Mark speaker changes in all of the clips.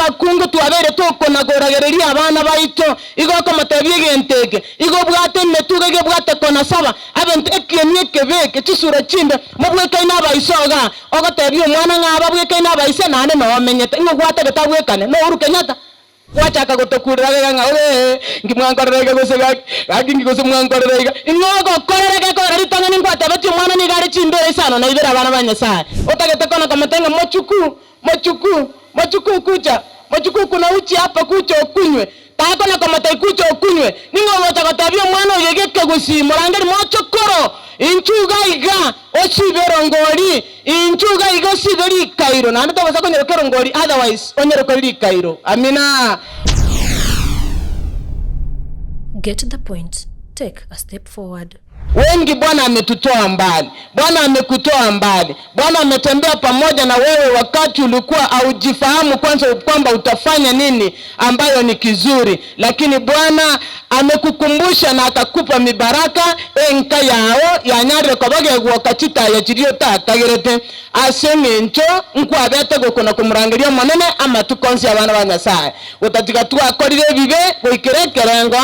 Speaker 1: abakungu twabere tokonagoragereria abana baito igo komatebie genteke igo bwate metuga ge bwate kona saba abente ekenie kebeke chisura chinde mobweke ina baisoga ogotebie omwana ngaba bweke ina baise nane no menyete ngo gwate betabwekane no uru Kenyatta wachaka gotokurira nga ole ngimwankorerega gosega agingi gosomwankorerega ingogo korerega ko ritanga ningwate beti omwana ni gari chimbere sana na ibera abana banyasaye otagete kona kamatenga mochuku kucha mochuku kuna uchi hapa kucha okunywe tako na kamatai kucha okunywe ningo watakotabia mwana oyegeke gusi morangeri mochokoro inchuga iga osiberongori inchuga iga osiberi kairo na ndo basa konyero kerongori otherwise onyero kori kairo. Amina.
Speaker 2: Get to the point. Take a step forward.
Speaker 1: Wengi Bwana ametutoa mbali. Bwana amekutoa mbali. Bwana ametembea pamoja na wewe wakati ulikuwa haujifahamu kwanza kwamba utafanya nini ambayo ni kizuri. Lakini Bwana amekukumbusha na akakupa mibaraka enka yao yanyare kobage wakati ya chirio takagerete asengencho nkwabete gukona kumurangiria monene ama tukonsi abana banyasaye. Utatika twakorire bibe goikerekerengo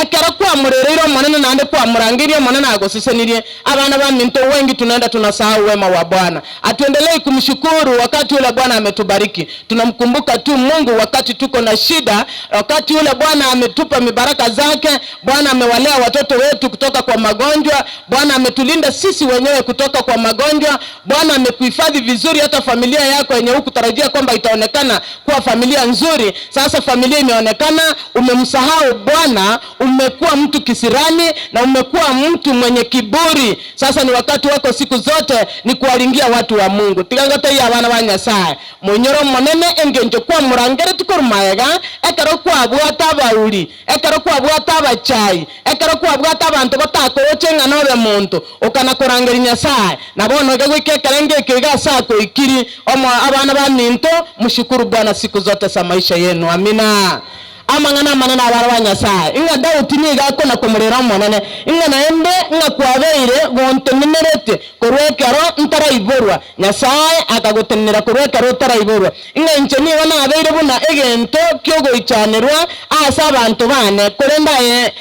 Speaker 1: ekero kwa murerero manene nande kwa murangiria manene agosesenirie abana ba minto wengi tunaenda tunasahau wema wa Bwana. Atuendelee kumshukuru wakati ule Bwana ametubariki. Tunamkumbuka tu Mungu wakati tuko na shida, wakati ule Bwana ametupa mibaraka zake, Bwana amewalea watoto wetu kutoka kwa magonjwa, Bwana ametulinda sisi wenyewe kutoka kwa magonjwa, Bwana amekuhifadhi vizuri hata familia yako yenye hukutarajia kwamba itaonekana kuwa familia nzuri. Sasa familia imeonekana, umemsahau Bwana, umekuwa mtu kisirani na umekuwa mtu mwenye kiburi. Sasa ni wakati wako siku zote ni kuwalingia watu wa Mungu. Tigangate ya abana ba Nyasaye munyoro monene engenje kwa murangere tukorumaega ekero kwa bwata bauri ekero kwa bwata bachai ekero kwa bwata abantu batakocenga nobe muntu okana kurangeri Nyasaye nabono ge gwekekerenge kigasa ko ikiri omo abana ba minto mushukuru Bwana siku zote za maisha yenu. Amina. Amangana manana abana Nyasaye inga dauti ni gako na kumurera monene inga naembe inga kwabeire gontenerete korwekero ntara iborwa Nyasaye akagotenera korwekero ntara iborwa inga incheni wana abeire buna egento kyogo ichanerwa asa abantu bane korenda ye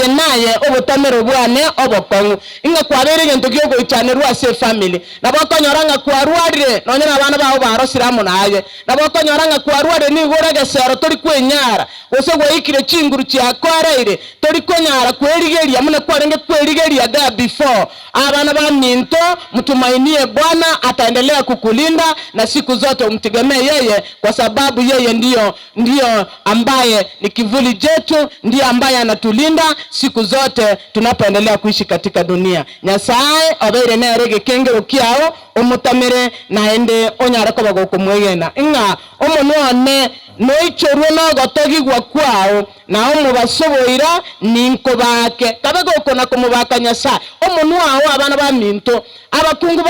Speaker 1: naye obutamero bwane obokongu inga kwabeire egento kyogo ichanerwa ase family nabakonyoranga kwarwarire nonyana abana bawo barosiramo naye nabakonyoranga kwarwarire ni gorage sero tori kwenyara ose gwaikire chinguru chia kwareire tori konyara kwerigeria mune kwarenge kwerigeria there before abana ba minto mtumainie Bwana ataendelea kukulinda na siku zote umtegemee yeye kwa sababu yeye ndio ambaye ni kivuli chetu, ndiye ambaye anatulinda siku zote tunapoendelea kuishi katika dunia. Nyasaye obeire nerege kengero kiao umutamire naende onyara ko bagokumwegena inga omonone noichorwe no gotogigwa kwao na omubasoboira ninko bake kabego kona kumubaka Nyasaye omunu wao abana ba minto abakungu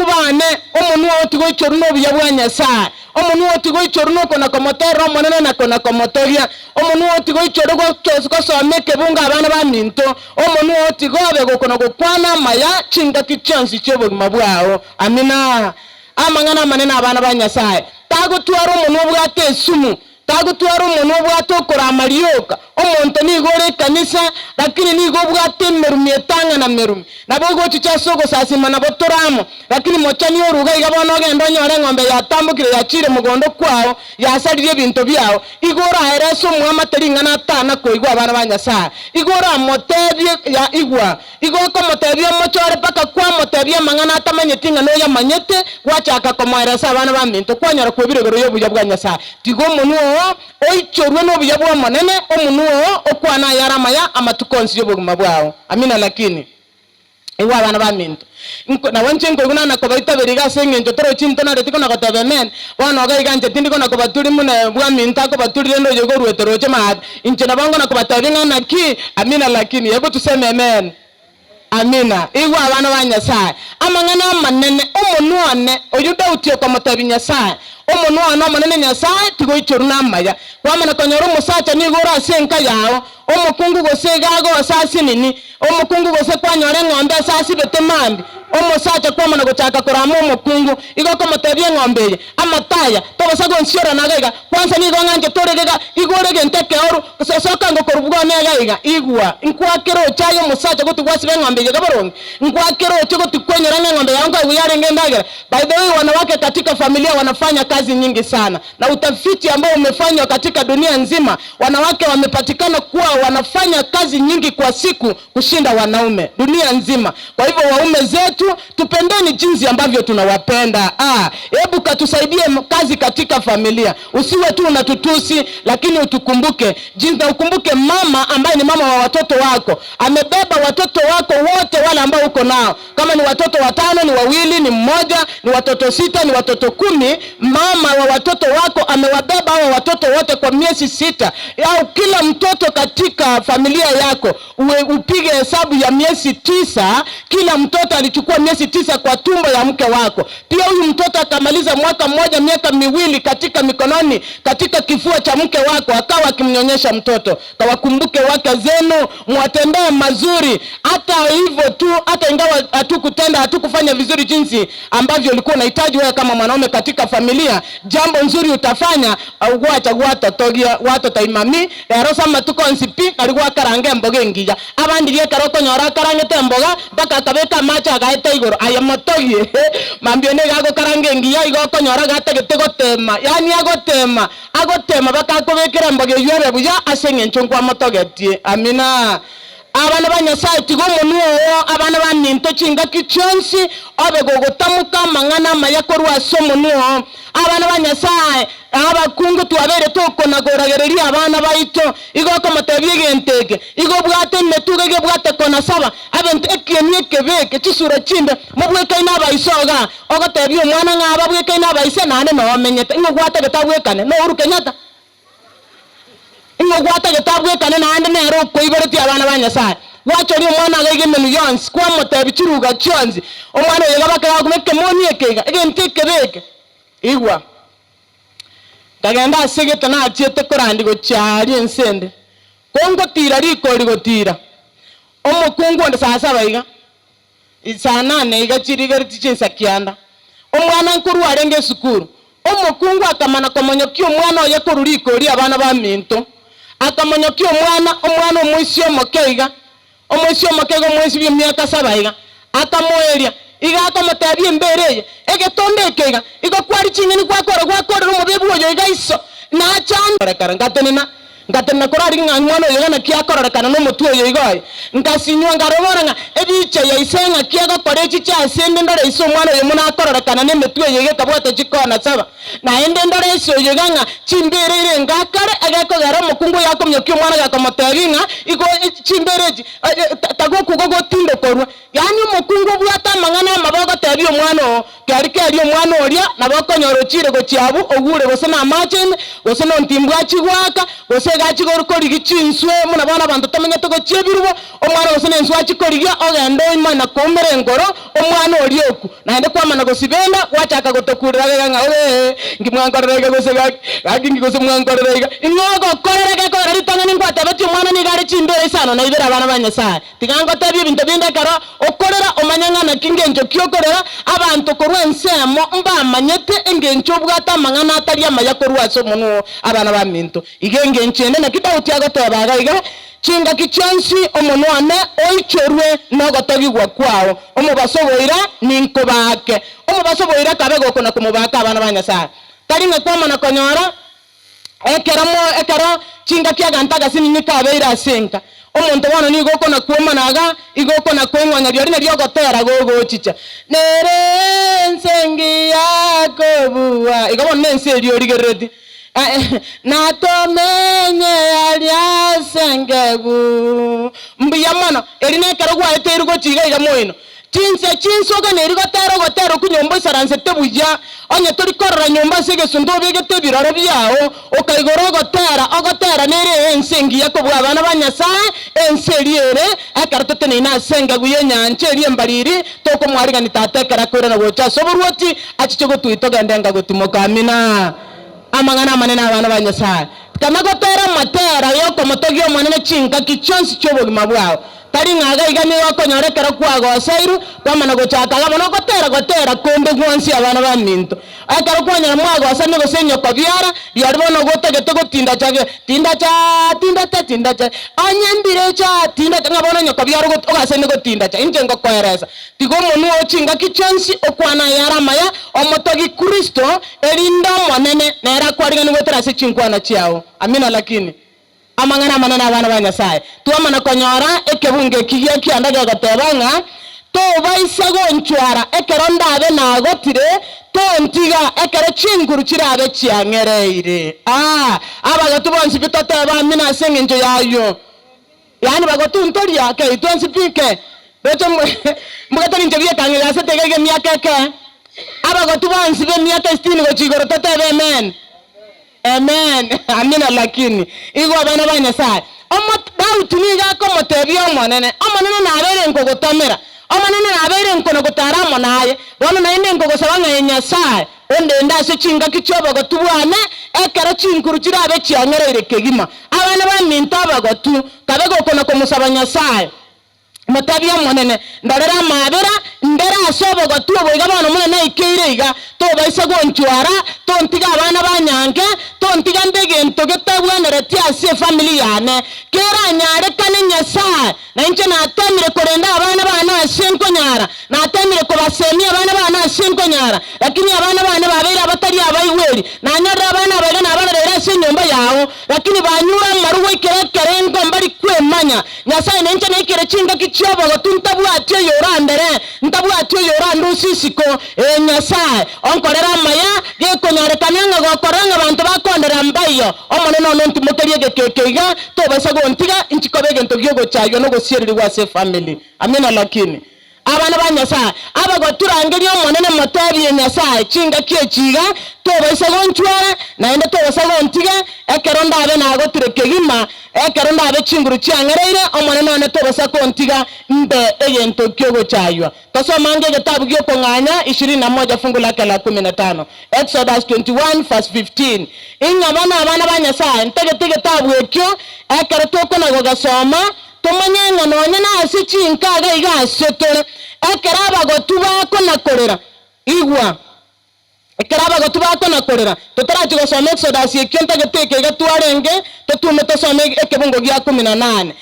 Speaker 1: bane omunu wao tigoichoru no buya bwa Nyasaye omunu wao tigoichoru no kona komotero monene na kona komotoria omunu wao tigoichoru go someke bunga abana ba minto omunu wao tigobe gokona gokwana maya chinga kichansi chebo mabwao. Amina. Amangana manene abana ba Nyasaye tagutwara umuntu obwate esumu tagutwara umuntu obwate okora amarioka omuntu ni gore kanisa lakini ni go bwate merumi etanga na merumi nabo go chichasogo sasima na botoramo lakini mochani oruga igabono gendo nyore ngombe yatambukire yachire mugondo kwao yasalire bintu byao igora hereso muamateringa na tana ko igwa abana ba Nyasaye igora motebye ya igwa igoko motebye mochore paka kwa motebye mangana atamanyetinga no ya manyete wachaka komoeresa abana ba minto kwanyara kubirigoro yobuya bwa Nyasaye tigo munu oichorwe no buya bwa monene omunu okwana yaramaya amatukonsi yobuguma bwao. Amina. Lakini iwa abana ba minto na wanchengo guna na kobaita beriga sengenjo toro chinto na retiko na kotabemen wana ga iganje tindiko na kobaturi mune bwa minta ko baturi ndo yogo ruetoro chema inche na bango na kobatabinga na ki. Amina. Lakini hebu tuseme amen. Amina. Iwa abana ba Nyasaye amangana manene omunuane oyuda utio kwa mutabi Nyasaye omonwana omonene Nyasaye tigoichoru namaya kwamana konyora omusacha nigora ase enka yao omokungu gose gago asasi nini omokungu gose kwanyora ng'ombe asasi betemambi omusacha kwamana gochaka korama omokungu igoko motebie ng'ombe ye amataya tobasa gonsiora nagaiga kwanza nigo ng'anje toregega igorege nteke oru sosoka ngokorubwa negaiga igwa inkwakero chayo omusacha goti gwasibe ng'ombe ye gaboronge inkwakero goti kwenyora ng'ombe yangu uyarenge ndagera. By the way, wanawake katika familia wanafanya kazi nyingi sana, na utafiti ambao umefanywa katika dunia nzima, wanawake wamepatikana kuwa wanafanya kazi nyingi kwa siku kushinda wanaume dunia nzima. Kwa hivyo waume zetu tupendeni jinsi ambavyo tunawapenda. Hebu katusaidie kazi katika familia, usiwe tu unatutusi, lakini utukumbuke jinsi, ukumbuke mama ambaye ni mama wa watoto wako, amebeba watoto wako wote wale ambao uko nao, kama ni watoto 5 ni 2 ni 1 ni watoto 6 ni watoto 10, mama wa watoto wako amewabeba hao watoto wote kwa miezi 6. Au kila mtoto katika familia yako upige hesabu ya miezi 9, kila mtoto alichukua miezi 9 kwa tumbo ya mke wako. Pia huyu mtoto akamaliza mwaka mmoja miaka 2 katika mikononi katika kifua cha mke wako akawa akimnyonyesha mtoto. Kawakumbuke wake zenu, mwatendee mazuri. Hata hivyo tu, hata ingawa hatukufanya vizuri jinsi ambavyo ulikuwa unahitaji wewe kama mwanaume katika familia, jambo nzuri utafanya wacha gwatotogia watotaimami erosa matuko nsipi alikuwa karange mboge ngija abandi lie karoko nyora karange temboga baka kabeka macha gaita igoro ayamotogie mambio ne gago karange ngija igoko nyora gategete gotema yani agotema baka kobekera mboge yore buya asenge nchonkwa motogetie. Amina. Abana ba Nyasaye tigo munuo abana ba minto chinga kichonsi obe gogotamuka mangana mayakoru asomunuo abana ba Nyasaye abakungu tuabere toko nagoragereria abana baito igoko matabie genteke igo bwate metugege bwate kona saba abente ekiemie kebeke chisura chinde mubweka ina baisoga ogotabie omwana ngaba bweka ina baise nane no menyete ingo bwate getabwekane no uru Kenyatta ingo gwata getabwekane nande nero koibereti abana ba Nyasaye wachori omwana agege menu yons kwa motabichiruga chonzi omwana yegabaka yakumeke moni ekega egenteke beke igwa kagenda asegete na atiete korandi gochari ensende kongo tira rikori gotira omokungu nda sasa baiga isana ne igachiriga tichensa kianda omwana nkuru arenge sukuru omokungu akamana komonyokio omwana oye korurikori abana ba minto akamonyokia omwana omwisio mokeiga omwisi byemyaka 7 iga akamoeria iga akamotabia embereye egetonde ekeiga igakwari chingeni gwakora omubebu oyo igaiso na chan ngatenena korari ng'amwana oyo gana kiakororekana n'omutu oyo igoye ngasinywa ngarobora ebiche ya isenga kiaga korechi cha sende ndore iso omwana oyo muna akororekana n'emetu oyo gekabwate chikona 7 na ende ndore iso oyo ganga chimberere ngakare agakogera omukungu yakomyokia omwana gakomoteginga igo chimbereji tagokugo gotindo korwa yani omukungu bwata mangana amabogo tebi omwana kari omwana oria nabokonyoro chire gochiabu ogure gose na machene gose no ntimbwa chigwaka gose gachi gorukori gichinswe muna bana bantu tamenye to gochiebirubo omwana gose nenswa chikorigia ogendo imana komere ngoro omwana orioku naende kwamana gosibenda wachaka gotokurira nga ngimwankorerega gose gaki ngigose mwankorerega ingogo korerega korera ritanga ningwata beti omwana ni gari chimbere isano na ibera bana ba Nyasaye tigango tabi ebintu binde karo okorera omanyanga na kingenjo kyokorera abantu korwa ensemo mbamanyete engenjo bwata mangana atari amayakorwa asomuno abana ba minto igenge nchende na kitauti agotobaga iga chinga kichonsi omonwane oichorwe nogotogigwa kwao omubasoboira ninko bake omubasoboira kabego kona kumubaka abana ba Nyasaye karinga kwamana konyora ekero chinga kiagantaga sinini kabeira asenka omuntu wana ni goko na kuomanaga igoko na kwengwanya ryori na ryogotera gogo chicha nere nsengi yako buwa igabo nense ryori geredi na tomenye aliasengebu mbiyamana erine karogwa eterugo chiga igamoino chinso ga neri gotero kunyombo saranse tebuya onye tori korora nyomba sege sundo bege tebirore byao okaigoro ogotera nere ensengi yakobwa abana banyasaye enseriere akartote nina senga guye nyanche eri embariri toko mwariga nitatekera kwera na gocha soborwoti achichogo tuitoga ndenga gotimoka amina amangana manene abana banyasaye kana gotera matera yoko motogio manene chinga kichonsi chobogima bwao tari ngaga igani yoko nyorekera kwago sairu kwamana gochakaga mono gotera kombe gwansi abana baminto akara kwanya mwago asane gosenyo kwabyara yarbono gotegete gotinda cha anyambire cha tinda ngabona nyoka byaro ogasene gotinda cha injengo kwereza tigo monu ochinga kichonsi okwana yaramaya omotogi Kristo erinda monene nera kwariga nigotera se chinkwana chiao amina lakini amangana manana abana banyasaye tuamana konyora ekebunge kigia kiandaga gatebanga to baisago nchwara ekeronda abe nagotire to ntiga ekere chinguru kirabe chiangereire abaga tubonsi bitoteba amina sengenjo yayo yani bagotu ntori yake itonsi pike beto mugatari ntebiye kangela setege miakeke abaga tubonsi be miaka 60 gochigoro totebe amen amina lakini igo abana banyasaye dautuniga ko motebio monene omonene nabere nkogotomera omonene nabere nkono gotaramo naye bono naine nkogosabanga nyasaye onde ndase chinga kichobo gotubwane ekero chinkuru kirabe chiangereire kegima abana baminto abagotu kabego kono komusaba nyasaye motabia monene ndarera mabera ndera asobo gotu oboiga bono monene ikeiriga to baisa gonchwara to ntiga abana banyange to ntiga ndegento getabwanere tiase family yane kera nyare kane nyasaye na inche natemire korenda abana asenko nyara natemire kubasemi abana asenko nyara lakini abana babere abatari abayiweri nanyara abana babere nabana rera senyomba yawo lakini banyura maruwe kere mbari kwemanya nyasaye na inche nekire chinga kichobo gotuntabwatyo yorandere ntabwatyo yorandu sisiko nyasaye onkorera maya gekonyarekananga gokoranga abantu bakondera mbayo omone nono ntimokerie gekekeiga to basago ntiga inchikobege ntogyogo chayo no gosierirwa se family amina lakini abana banyasaye abagoturangeri omonene motabi nyasaye chinga kiechiga to basago nchwara naende to basago ntiga ekeronda abe nagotire kegima ekeronda abe chinguru chiangereire omonene one to basago ntiga mbe egento kyogo chayo tosomange gitabu gyo konganya 21 fungu lake la 15 Exodus 21 verse 15 abana banyasaye ntegete tabu ekyo ekero toko nago gasoma tomanyenga nonye nasi chinkaga igasotore ekeraba gotubako nakorera igwa ekeraba gotubako nakorera totarachi gosoma Exodus ekyo ntegete gatwarenge totume tosome ekebungo gya 18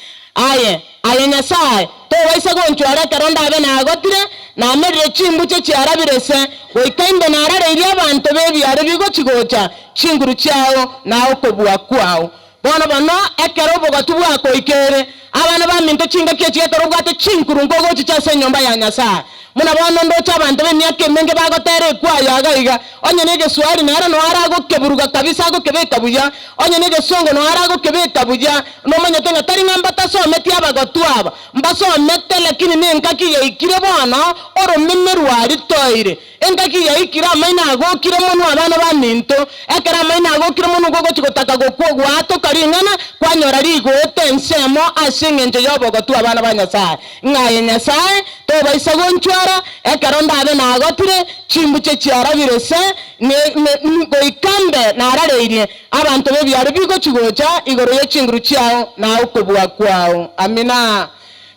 Speaker 1: aye nyasaye to waisa gonchwara karonda abe nagotire na merire chimbuche chiarabirese goikainde narareire abantu bebi ari bigo chigocha chinguru chiao na okobwa kwao bono ekero bogotubwa ko ikere abana baminto chinga kiechekero bwate chinkuru ngogo chichase nyomba ya nyasaye muna bono ndocha abantu bemyake menge bagotere kwayo agaiga onye nege swali nara no arago keburuga kabisa go kebeka buya onye nege songo no arago kebeka buya no manya tenga tari ngamba tasometi abagotu aba mbaso mette lakini nenkaki yaikire bono oro minnerwari toire enkaki yaikira maina go kire monu abana baminto ekera maina go kire monu gogo chigotaka gokwo ato karingana kwanyora rigo tensemo asingenje yobogotu abana banyasaye ngaye nyasaye to baisago nchwara ekaronda abe nagotire chimbuche chiarabirese goikambe narareirie abantu bebyari bigo chigocha igoro ye chinguru chiao na okobwa kwao amina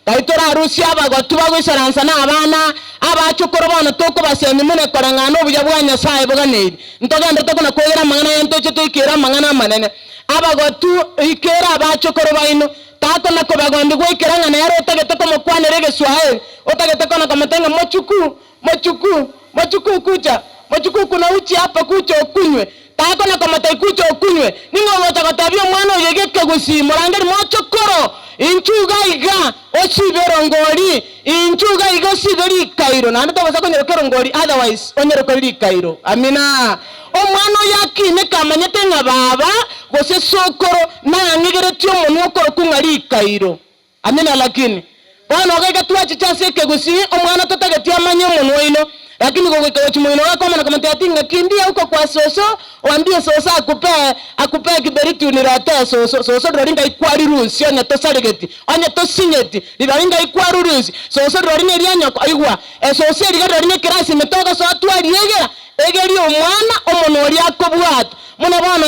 Speaker 1: Kaitora harusi abagotu bagwisaransa na abana abachokoro bono toko basemi mune korangano buya bwa nyasaye boganeri ntoganda toko na kwera mangana yantoche toikera mangana manene abagotu ikera abachokoro baino tako na kobagondi gwikeranga na yaro otagete ko mokwanere geswae otagete ko na kamatenga mochuku kucha mochuku kuna uchi hapa kucha okunywe tako na kamatai kucha okunywe ningo wotagotabio mwana oyegeke gusi morangeri mochokoro inchuga iga osiberongori inchuga iga osiberi kairo na ndo basa konyero kerongori otherwise onyero kori kairo amina omwana yakine kamanyete nga baba gose sokoro na ngigere tyo munu okoro kungari kairo amina lakini bono ga tuachi chase kegusi omwana totagetia manyo munwino lakini kwa chimwino wako kama nakamata atinga kimbia huko kwa soso waambie soso akupe kiberiti unirate soso roringa ikwari rusi onya tosaregeti onya tosinyeti roringa ikwari rusi soso roringa rianya aigwa soso roringa kirasi metoka so atwari egeri omwana omonori akobwata muna bana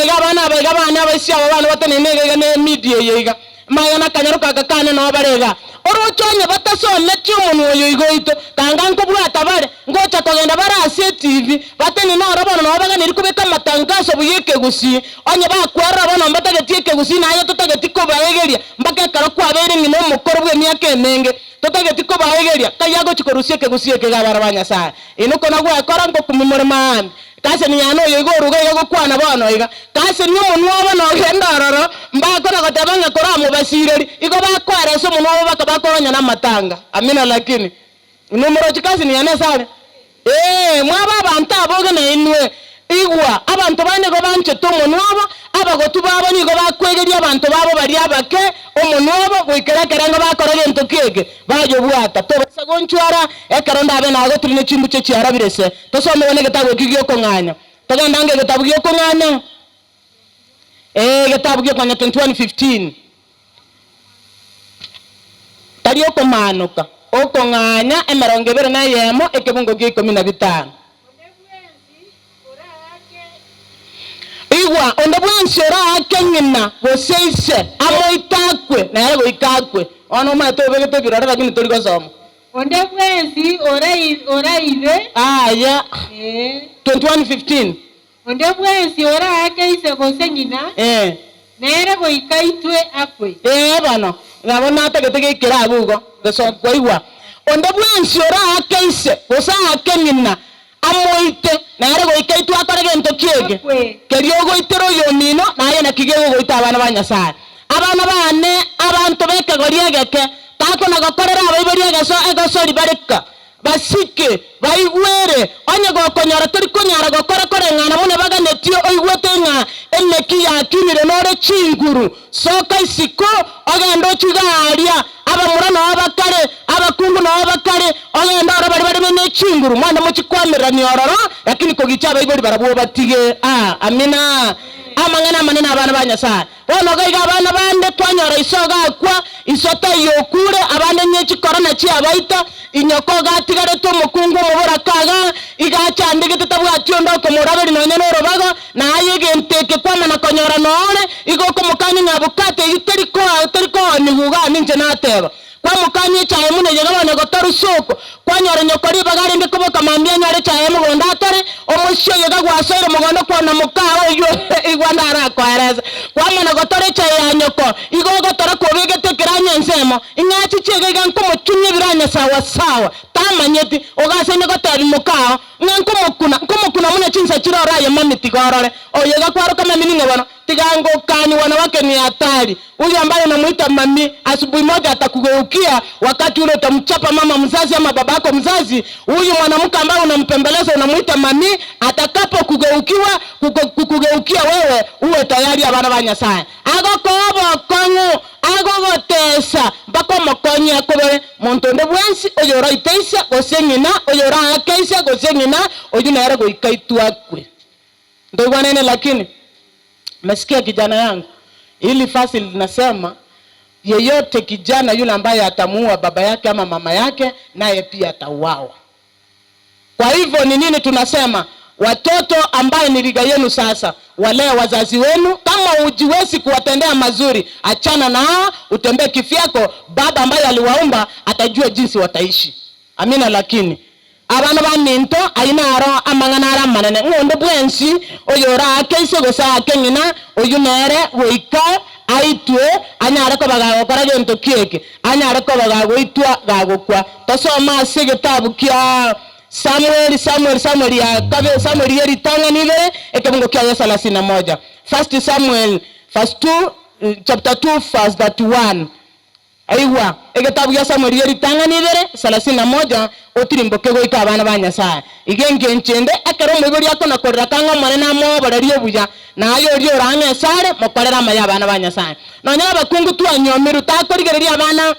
Speaker 1: abana abasya abana batanenega ne media yega mayana kanyaruka kakane no barega orochonya batasome cyumuntu oyo igoito kanga nkobwata bare ngocha kogenda barase TV batene no rabona no bagane rikubeka matangazo buyeke gusi onye bakwara bana mbatagetike gusi nayo totagetiko baegeria mbake karo kwabere ngino mukoro bwe myaka emenge totagetiko baegeria kayago chikorusieke gusieke gabarabanya sa inuko nagwa akora ngo kumimore maami kase ni yano yego ruga yego kwana bana iga kase ni umuntu wabana ogendororo mbako nagotabanga kora mu basireri igo bakwara so umuntu wabaka bakoronya namatanga amina lakini numero chikazi ni yana sare mwaba abantu aboga na inwe igwa abantu bane go banche to umuntu wabo abagotu babo ni go bakwegeria abantu babo bari abake umuntu wabo gwikerekera ngo bakora gento kege bajo bwata to basagonchwara ekaronda abe nago turine chimbu che chiara birese to some bone getabu kigiyo ko nganya to gandange getabu kigiyo ko nganya getabu kigiyo kwanya 2015 tariyo ko manuka oko nganya emerongebere na yemo ekebungo giko 15 igwa ondabwensi ora akenyina goseise amoitakwe na yego ikakwe ono mato begete birara lakini toli gosoma ondabwensi ora ibe aya 2015 ondabwensi ora akeise gosenyina nere goikaitwe akwe bano ngabona ategete kira abugo goso koigwa ondabwensi ora akeise gosa akenyina amoite na yare goikaitu akorege ntokiege keriogo itero yonino na yena kigego goita abana banyasara abana bane abantu bekagoriegeke tako na gokorera abaiboriege so egosori bareka basike baigwere onye gokonyara turi konyara gokora korengana mune baganetio oigwetenga emeki yakinire nore chinguru soka isiko ogendo chigaria abamura no abakare abakungu no abakare ogendo ora bari mene chinguru mwana muchikwamerera ni ororo lakini kogicha baibori barabuo batige amina amangana manena abana banyasa bono gaiga abana bande twanyora isoga akwa isota yokure abane nyechi korona chi abaita inyoko gatigare to mukungu mubura kaga igachandike tutabwatyo ndoko muraberi nonye norobaga na ayege nteke kwama na konyora none igoko mukanye nyabukate yuteriko niguga ninje nateba kwa mukanye chaye mune yega bane gotarusuko kwanyora nyokori bagare ndikuboka mambia nyare chaye mugonda atare omusyo yega gwasoire mugondo kwana mukaho yo igwanda arakwareza kwama na gotore chaye anyoko igogo tora kobegete kiranye nsemo inyachi chege ganko mutunye biranye sawa tamanyeti ogase nyogotabi mukaho nganko mukuna mune chinsa chirora ya mamiti gorore oyega kwaro kama mininga bana tigango kani wanawake ni hatari huyu ambaye unamuita mami asubuhi moja atakugeukia wakati ule utamchapa mama mzazi ama babako mzazi huyu mwanamke ambaye unampembeleza unamuita mami atakapo kugeukia wewe uwe tayari abana banyasaya agokobo kongu agogotesa bako mokonyi akobere montonde bwensi oyora iteisa gosenyina oyora akeisa gosenyina oyuna yara goikaitwa kwe ndio bwana lakini mesikia kijana yangu ili fasi linasema yeyote kijana yule ambaye atamuua baba yake ama mama yake naye pia atauawa. Kwa hivyo ni nini tunasema? Watoto ambaye ni liga yenu sasa, wale wazazi wenu, kama ujiwezi kuwatendea mazuri, achana nao, utembee kifyako. Baba ambaye aliwaumba atajua jinsi wataishi. Amina. Lakini abana baminto aina aro amangana ara manene ngondo bwensi oyora akeise gosa akengina oyunere weika aitwe anyare ko bagago karaje ntokieke anyare ko bagago itwa gagokwa tosoma segetabu kya Samuel ya kabe Samuel yeri tanga nive ekebungo kya 31 First Samuel verse 2 chapter 2 verse 31 aiwa eketabu ya Samuel yeri tanga nive 31 otirimbo kego ikabana banyasa igenge nchende akero mubiri yako nakorera kanga mane na mo barariyo buja nayo ryo ranga sare mokorera maya bana banyasa nanya bakungu tu anyomiru takorigereria abana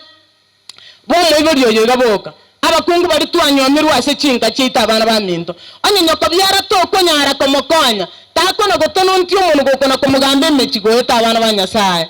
Speaker 1: bomo ibori oyo gaboka abakungu bari twanyomirwa ase chinka chita abana baminto onye nyoko byara to konyara komokonya takona gotono ntyo umuntu gokona komugambe mechigo eta abana banyasaye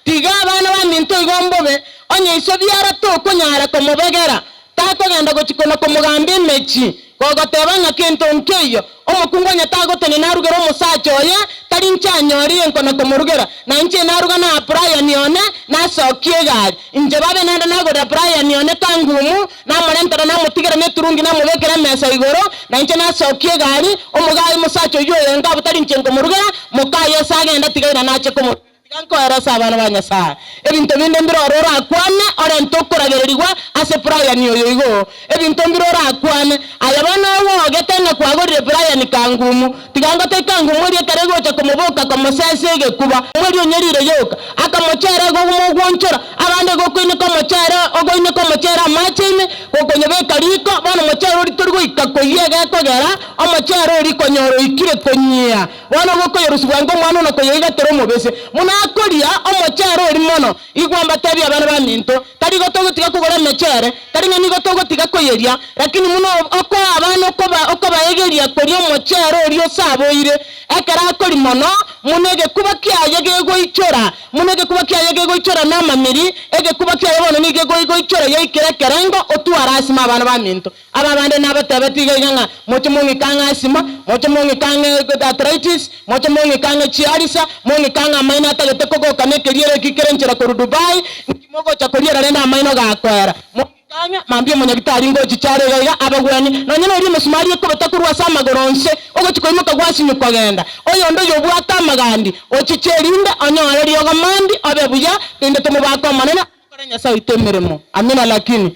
Speaker 1: tiga abana baminto igombobe onye iso byara to konyara komobegera takogenda gochikona komugambe mechi gogotebanya kintu nkiyo omukungu onye tagotene narugera omusacha oye tari nchanyori enkona komurugera na nche naruga na Brian yone nasokie gari nje babe nanda nagora Brian yone kangumu namurentera namutigera neturungi namubekera mesa igoro na nche nasokie gari omugayi musacha oyo enga butari nche komurugera mukaye sagenda tigaira nache komurugera kanko erasa abana banyasaye ebintu binde mbiro orora akwane orentokoragererigwa ase Brian yoyo igo ebintu mbiro orora akwane ayabana wo getenga kwagorire Brian kangumu tiganga te kangumu ri karego cha komoboka komosesege kuba muri onyerire yoka akamochera go mugwonchora abande go kwine komochera ogoine komochera machine gokonye bekariko bana mochera uri turgo ikakoyega kogera omochera uri konyoro ikire konyia bana go koyerusubwango mwana no koyega tero mobese muna akoria omochero eri mono igwamba tabi abana baminto tari gotogo tiga kugora mechere tari ngani gotogo tiga koyeria lakini muno oko abana okoba egeria kori omochero eri osaboire ekara akori mono munege kuba kiaye gego ichora munege kuba kiaye gego ichora na mamiri ege kuba kiaye bono ni gego ichora ye ikere kerengo otuara asima abana baminto ababande nabatebetiga nganga mocho mungi kanga asima mocho mungi kanga arthritis mocho mungi kanga chiarisa mungi kanga maina tagete koko kane keriere kikerenchera koru Dubai nkimogo cha koriera renda maino gakwera mukanya mambie munyagitari ngo chichare gaiga abagwani nonyene uri musumari ko batakurwa sama goronse ogo chikoimuka gwasinyuka kugenda oyo ndo yobwata magandi ochicherinda onyore riyo gamandi abebuya tinde tumubako manena koranya sa itemeremo amina lakini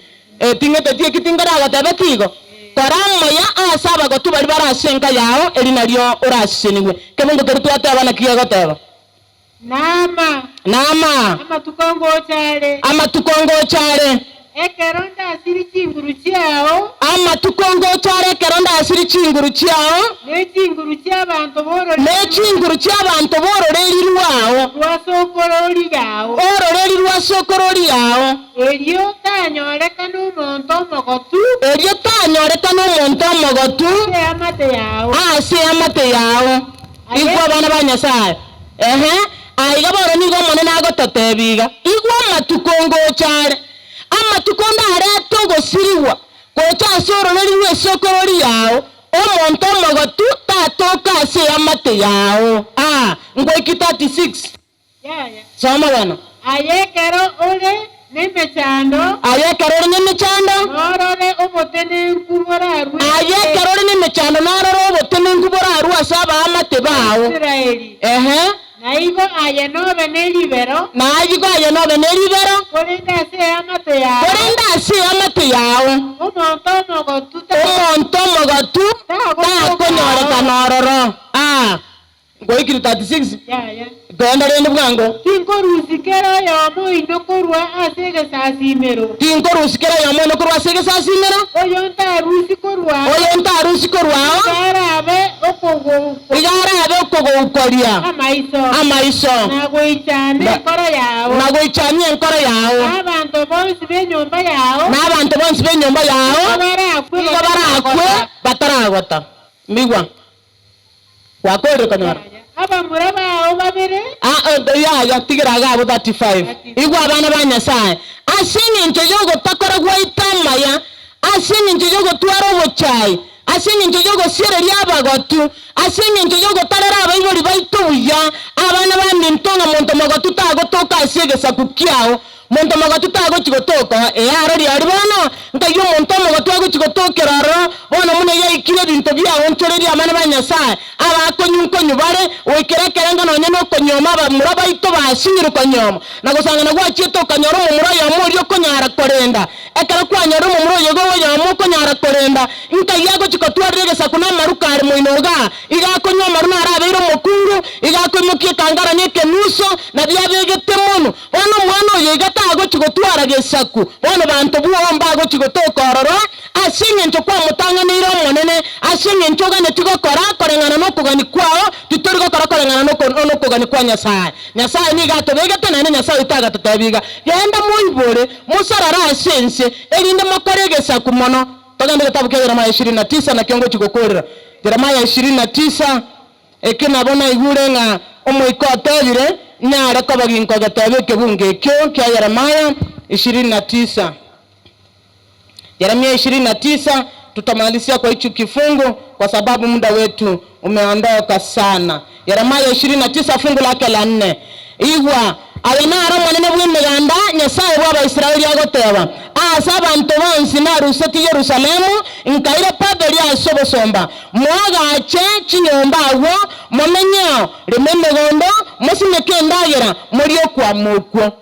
Speaker 1: tingete tie kitingara gatabetigo koramo ya asaba go tubari barasenga yao elina ryo uraseniwe kemungo kerutu atabana kiyago taba nama amatukongo chale
Speaker 3: ekeronda asiri chinguru chiao
Speaker 1: keronda asiri chinguru chiao
Speaker 3: ne chinguru chiabantu boro
Speaker 1: reri rwao
Speaker 3: rwasokorori yao
Speaker 1: reri rwasokorori yao
Speaker 3: elio tanyoreka n'umuntu
Speaker 1: mogotu se amate yao igwa bana banyasaye aiga boro nigo mone nago totebiga igwa amatukongo chale amatukonda areto gosiriwa kocha soro neriwe sokorori yao omonto mogotu tatoka se amate yao ngweki 36 soma bana
Speaker 3: ayekero ore nemechando norore obotene nkubora aru
Speaker 1: asaba amate bao
Speaker 3: Israeli naigo aya nobe neribero korenda se amate yao
Speaker 1: omonto mogotu takonyoreka nororo ngweki 36 Ganda rende bwango
Speaker 3: tinkorusikero yomo inokorwa asege sasimero
Speaker 1: nokorwa asege sasimero
Speaker 3: oyo ntarusi korwa igarabe okogokoria amaiso nagoichane enkoro yao n'abantu bonsi b'enyumba yao barakwe bataragota migwa wakore kanora abamura bawo babere
Speaker 1: ya tigiraga abo 35 igwa abana banyasaye asinye njogo takora gwaitamaya asinye njogo twaro bochai asinye njogo sire lyabagotu asinye njogo tarara abayibori baituya abana bamintonga monto magotu tagotoka asegesa kukiao monto magotu tago chigotoka aro ri bana ntayo monto magotu ago chigotokeraro bona mune yaikire bintu byawo nchoreri amana banyasaye abakonyunkonyu bare oikerekerenga nonye no konyoma bamura baito basinyira konyoma nagusanga nagwachito kanyoro mu muro ya muri okonyara korenda ekara kwanyoro mu muro yego ya mu konyara korenda ntayago chikotwarregesa kuna marukari mu inoga igakonywa maruna arabeiro mukuru igakomukie kangara nyeke nuso na byabegete mono bona mwana yegata ago chigotwara gesaku bona bantu buomba ago chigotokororo asinye ncho kwa mutanga niro monene asinye ncho gane tigokora korengana no kugani kwao tutorgo kora korengana noko gani kwa Nyasaye ni gato begete na Nyasaye itaga tutabiga yenda muibore musarara asense erinde makoregesa kumono togende kitabu kya Yeremia 29 na kiongo chikokorera Yeremia 29 ekinabona igure nga omoikotebire nyare kobaginko gatebe kebunge kyo kya Yeremia 29. Yeremia 29 tutamalizia kwa hicho kifungu kwa sababu muda wetu umeondoka sana. Yeremia 29 fungu lake la 4. Igwa alinara mwanene bw'imiganda Nyasaye bwa Israeli agoteba asa abantu bonsi na ruseti Yerusalemu nkaire paderi asobosomba mwagache chinyomba awo momenyo rememe gondo musimeke ndagera muri okwa mukwo.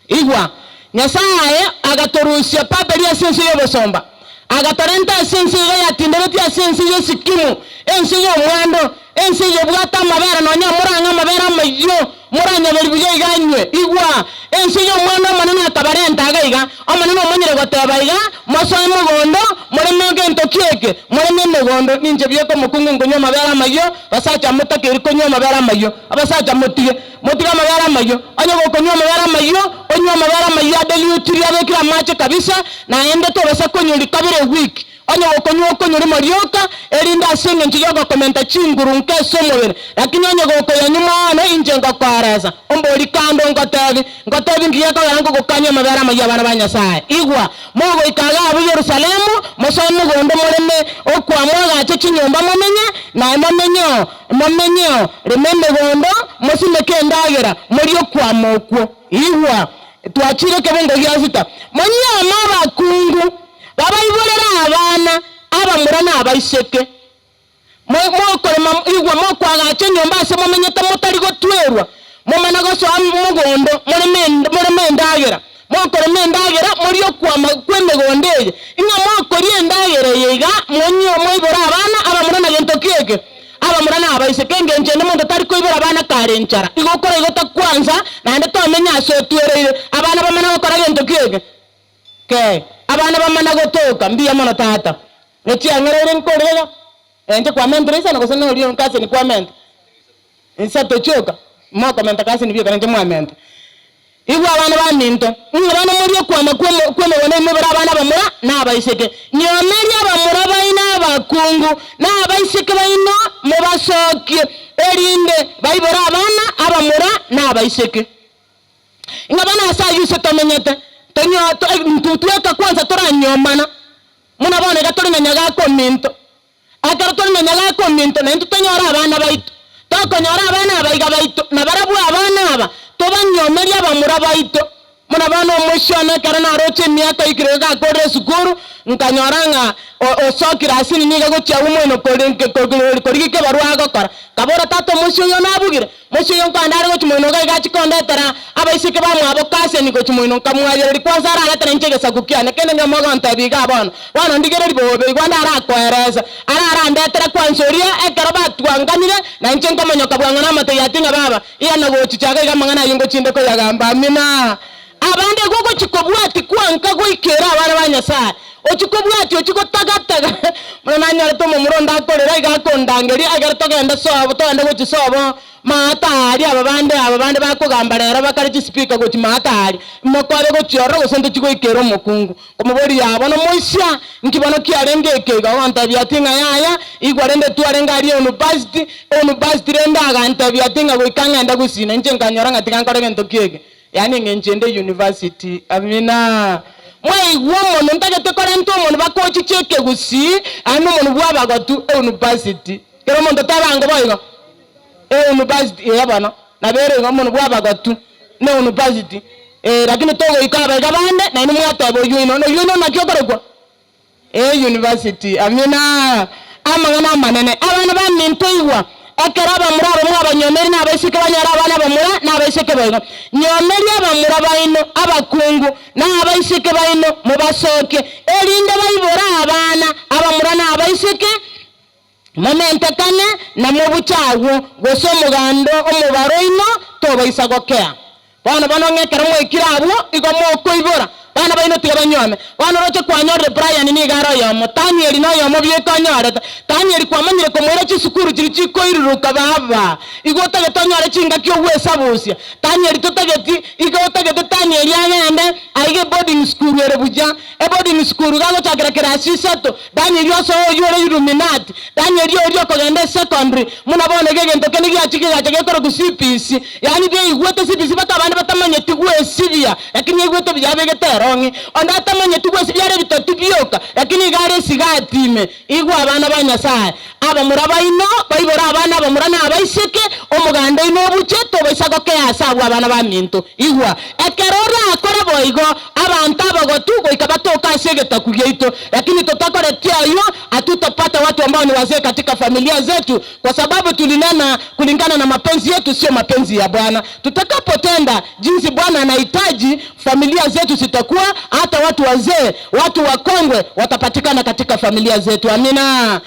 Speaker 1: Igwa Nyasaye agatorusia paderi asense yobosomba agatarenta asense yatindebeti asense yesikimu ense y'omwando ense y'obwata amabera nonya muranga amabera amayo muranya beribuye iganywe igwa ense y'omwando manene akabarenta agaiga amanene omanyire gotebaiga mosoe mugondo muremege ntokieke mureme mugondo ninje byeko mukungu ngonyo amabera amayo basacha mutakiri konyo amabera amayo abasacha mutige amabera amayo onyo gokonyo amabera amayo onyo amabera amayo adeliutiri abekira mache kabisa na ende to basa konyuri kabire week onyo gokonyo marioka erinda singe nchiyoga komenta chinguru nkeso mubere lakini onyo gokoya nyuma no injenga kwaraza omboli kando ngotabi ngiyaka yango gokanya amabera amayo abana ba Nyasaye igwa mogo ikaga abu Yerusalemu mosomu gondo mureme okwa mwaga chinyomba momenyo remembe gondo mosimeke ndagera muri okwa mokwo igwa twachire kebongo gyazita manyama abakungu babayibolera abana abamurana abaiseke mokorema igwa mokwaga chinyomba asemo menyete mutari gotwerwa momana goso mugondo mureme ndagera mokoreme ndagera muri okwa kwemegondeye inga mokori ndagera yega monyo moibora abana abamurana gentokieke abamurana abaiseke ngenje n'umuntu tari kwibera abana karencara igokora igota kwanza nande tomenya asotwereire abana bamana gukora gento kiege abana bamana gotoka mbiya mono tata neti angerere nkorera enje kwa mentresa na kosana uri nkase ni kwa ment insa tochoka mo komenta kasi ni bika nje mwa ment igwa abana ba minto ngabana muri kwa makweme bone mubera abana bamura na abaiseke nyomeri abamura baina abakungu na abaiseke baino mubasoki erinde bayibora abana abamura na abaiseke ngabana asayuse tomenyete tonyo tuweka kwanza toranyomana muna bone gatore nyaga ko minto akara tori nyaga ko minto na ntutonyora abana baitu tokonyora abana abaiga baitu na barabu abana aba tobanyomeri abamura baitu muna bana omushona karana roche miaka ikirega kore sukuru nkanyoranga osokira asini niga gocha umweno korike barwa gakora kabora tato musho yo nabugire musho yo kandare gocha mweno gachi kondetara abaisike bamwe abokase ni gocha mweno kamwagire rikwanza ara gatara nchege sakukiane kende ngamoga ntabiga abana wana ndigere ribobe gwanda ara kwereza ara ndetara kwansoria ekero batwanganire na nchenga manyoka bwanga na mate yatinga baba iya nagochi chaga gamangana yingo chinde ko yagamba amina abande gogo chikobwati kwanka goikera abana ba Nyasaye ochikobwati ochikotagataga mwana to muronda akorera igakondangeri agartogenda sobo togenda gochi sobo matari ababande bakugamba rero bakari speaker gochi matari mokware gochi oro gosende chikoikero mukungu komubori yabo no muisha nkibona kiarenge kega wanta byatinga yaya igwarende tuarenga ari university renda aganta byatinga goikanga nda gusina nchenkanyora ngatikanga ngento kiege yani ngenjende university amina mwe igwomo ntagete korento umuntu bakochi cheke gusi ano umuntu bwabagatu university kero muntu tabango boygo university yabana nabere umuntu bwabagatu ne university lakini togo ikaba igabande na ino mwatabo yuno nakyo korogwa university amina amangana manene abana ba mintoiwa akaraba murabo mwabanyomeri n'abaisike banyara abana bamura n'abaisike bayino nyomeri abamura bayino abakungu n'abaisike bayino mubasoke erinde bayibora abana abamura n'abaisike momente kane na mubuchawo goso mugando omubaro ino tobaisagokea bana ngekera mwekirabo igomo koibora bana baino tiga banyome bana roche kwanyore Brian ni garo yomo Daniel no yomo bie kanyore Daniel kwamanyire ko mwera chisukuru chiri chikoiruruka baba igota getonyore chinga kyo wesabusia Daniel totageti igota gete Daniel yagende aige boarding school ere buja e boarding school gago chakira kirasi sato Daniel yoso yore Illuminati Daniel yo kogende secondary muna bone gegento kenigi achike gakoro ku CPC yani de igwete CPC batabane batamanye tigwe sibia lakini igwete byabege terongi onda tamanye tigwe sibia re bitatu byoka lakini gare sigatime igwa abana banyasaye aba murabaino bayibora abana bamurana abaiseke omuganda ino bucheto baisako ke asabwa abana baminto igwa ekerora akora boigo abantu abagotugo ikabatoka asegeta kugeito lakini totakore tiayo atutapata watu ambao ni wazee katika familia zetu kwa sababu tulinena kulingana na mapenzi yetu sio mapenzi ya Bwana. Tutakapotenda jinsi Bwana anahitaji, familia zetu zitakuwa, hata watu wazee, watu wakongwe watapatikana katika familia zetu. Amina.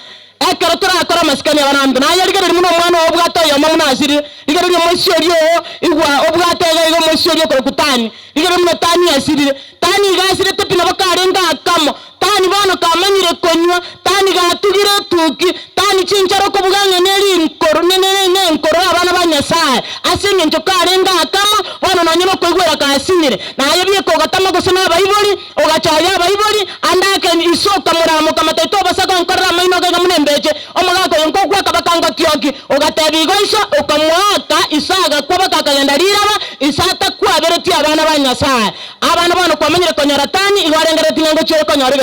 Speaker 1: Ekaratora akora maskani abanambe na yaligere muno mwana obwato yo mamuna asiri ligere mu moshorio igwa obwato yo moshorio ko kutani ligere muno tani asiri tani gasire tepina bakarenga akamo tani bana kamanyire konywa tani gatugire tuki tani chincharo ko buganga neri nkoro nene nkoro abana banyasaye asinge njokarenga akamo bana nanyuma ko igwera kasinire na yebye ko gatama gusana bayiboli ogachaya bayiboli andake isoka muramo kamataito basaka nkora maino ga munembe omugako yonko kwa kabakanga kyoki ogatebigo isha okamwata isaga kwa bakakagenda riraba isata kwa bereti abana banyasaye abana bano kwamenyere konyora tani igwarengere tingo cyo konyora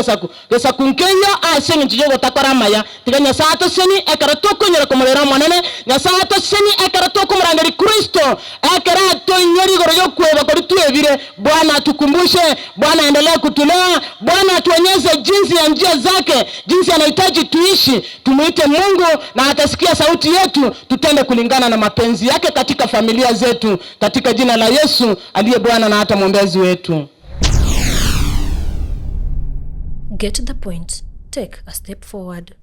Speaker 1: gesaku nkenyo asenye njiye gotakora maya tiganya sato seni ekarato konyora komorera monene nya sato seni ekarato komurangeri Kristo ekarato nyori goro yo kweba kori tuebire Bwana tukumbushe Bwana endelea kutulea Bwana tuonyeshe jinsi ya njia zake jinsi anahitaji tuishi tumuite Mungu na atasikia sauti yetu tutende kulingana na mapenzi yake katika familia zetu katika jina la Yesu aliye Bwana na hata mwombezi wetu.
Speaker 2: Get to the point. Take a step forward.